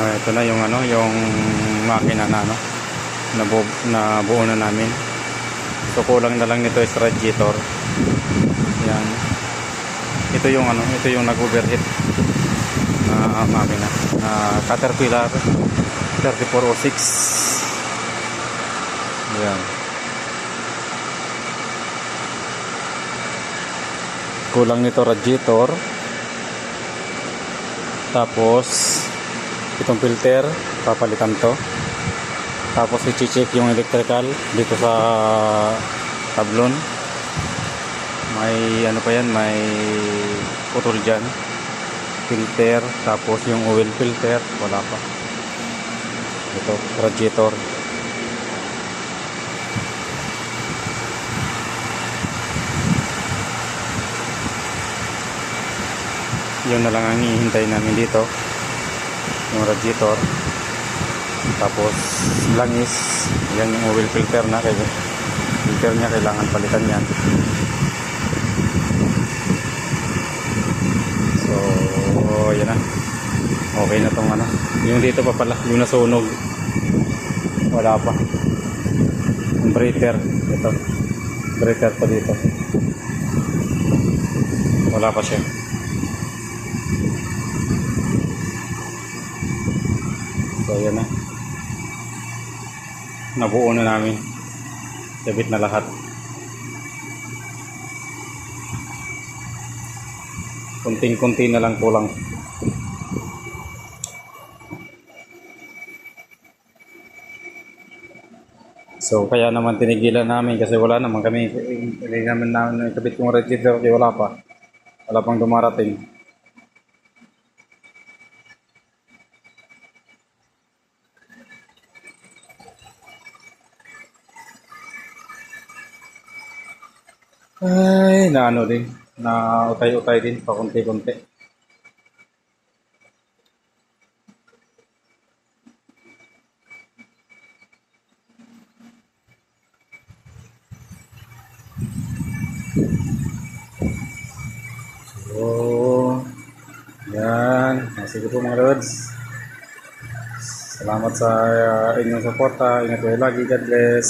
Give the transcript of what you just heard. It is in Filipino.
Ito na yung ano, yung makina na ano, nabuo na namin. So kulang na lang nito is radiator. Yan. Ito yung ano, ito yung nag-overheat na makina na Caterpillar 3406. Yan. Kulang nito radiator. Tapos itong filter papalitan to. Tapos i-check yung electrical dito sa tablon. May ano pa yan, may putol dyan. Filter, tapos yung oil filter wala pa. Ito radiator. Yun na lang ang hihintay namin dito, yung radiator. Tapos langis, yan yung oil filter na, filter nya kailangan palitan yan. So yan na, okay na tong ano. Yung dito pa pala, yung nasunog wala pa. Yung breather, ito breather pa dito, wala pa siya. So yan na, nabuo na namin, sabit na lahat. Kunting-kunti na lang kulang. So kaya naman tinigilan namin kasi wala naman kami, hindi namin ikabit yung radiator kasi wala pang dumarating. Ay, na ano din, na utay-utay din, pakunti-kunti. So, yan. Sige po mga lods. Salamat sa inyong suporta. Ingat kayo lagi. God bless.